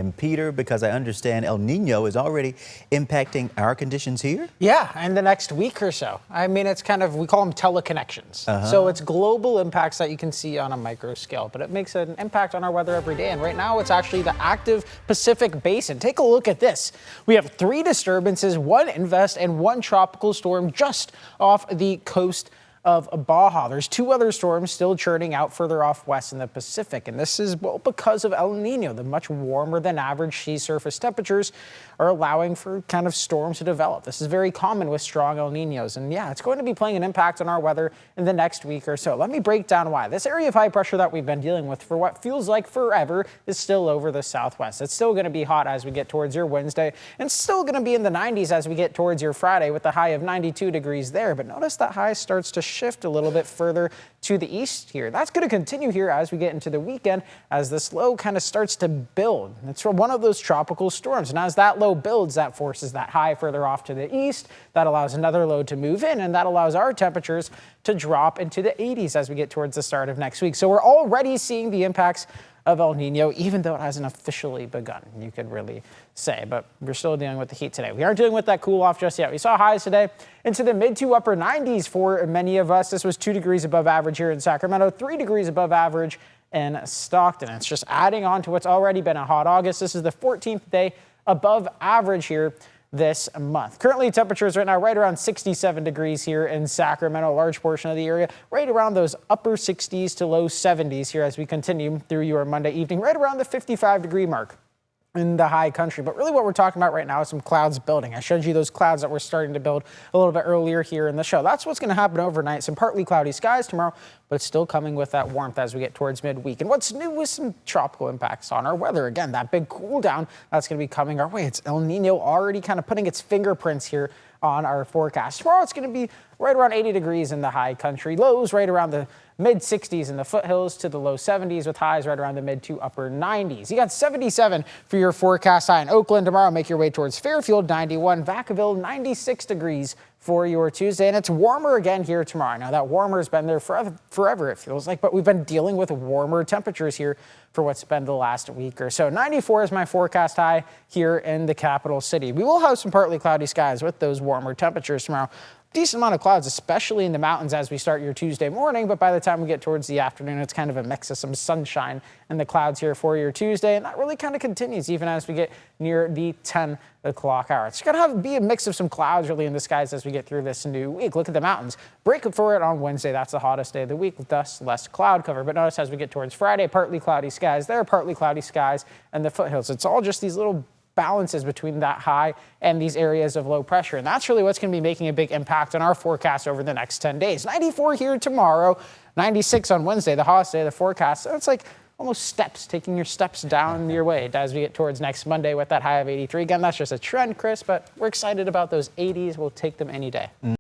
And Peter, because I understand El Nino is already impacting our conditions here? Yeah, and the next week or so. I mean, it's kind of, we call them teleconnections. So it's global impacts that you can see on a micro scale, but it makes an impact on our weather every day. And right now it's actually the active Pacific Basin. Take a look at this. We have 3 disturbances, 1 invest and 1 tropical storm just off the coast of Baja. There's 2 other storms still churning out further off west in the Pacific, and this is because of El Nino. The much warmer than average sea surface temperatures are allowing for kind of storms to develop. This is very common with strong El Ninos, and yeah, it's going to be playing an impact on our weather in the next week or so. Let me break down why. This area of high pressure that we've been dealing with for what feels like forever is still over the southwest. It's still going to be hot as we get towards your Wednesday, and still going to be in the 90s as we get towards your Friday with the high of 92 degrees there. But notice that high starts to shift a little bit further to the east here. That's going to continue here as we get into the weekend as this low kind of starts to build. It's from one of those tropical storms, and as that low builds, that forces that high further off to the east. That allows another low to move in, and that allows our temperatures to drop into the 80s as we get towards the start of next week. So we're already seeing the impacts of El Nino, even though it hasn't officially begun, you could really say. But we're still dealing with the heat today. We aren't dealing with that cool off just yet. We saw highs today into the mid to upper 90s for many of us. This was 2 degrees above average here in Sacramento, 3 degrees above average in Stockton. It's just adding on to what's already been a hot August. This is the 14th day above average here this month. Currently, temperatures right now right around 67 degrees here in Sacramento, a large portion of the area, right around those upper 60s to low 70s here as we continue through your Monday evening, right around the 55-degree mark in the high country. But really what we're talking about right now is some clouds building. I showed you those clouds that were starting to build a little bit earlier here in the show. That's what's going to happen overnight. Some partly cloudy skies tomorrow, but it's still coming with that warmth as we get towards midweek. And what's new with some tropical impacts on our weather? Again, that big cool down that's going to be coming our way. It's El Nino already kind of putting its fingerprints here on our forecast. Tomorrow it's going to be right around 80 degrees in the high country. Lows right around the mid 60s in the foothills to the low 70s with highs right around the mid to upper 90s. You got 77 for your forecast high in Oakland tomorrow. Make your way towards Fairfield, 91. Vacaville, 96 degrees for your Tuesday. And it's warmer again here tomorrow. Now that warmer has been there forever it feels like, but we've been dealing with warmer temperatures here for what's been the last week or so. 94 is my forecast high here in the capital city. We will have some partly cloudy skies with those warmer temperatures tomorrow. Decent amount of clouds, especially in the mountains as we start your Tuesday morning, but by the time we get towards the afternoon, it's kind of a mix of some sunshine and the clouds here for your Tuesday, and that really kind of continues even as we get near the 10 o'clock hour. It's going to be a mix of some clouds really in the skies as we get through this new week. Look at the mountains. Break up for it on Wednesday. That's the hottest day of the week, thus less cloud cover. But notice as we get towards Friday, partly cloudy skies there, partly cloudy skies and the foothills. It's all just these little balances between that high and these areas of low pressure. And that's really what's going to be making a big impact on our forecast over the next 10 days. 94 here tomorrow, 96 on Wednesday, the hottest day of the forecast. So it's like almost steps, taking your steps down your way as we get towards next Monday with that high of 83. Again, that's just a trend, Chris, but we're excited about those 80s. We'll take them any day.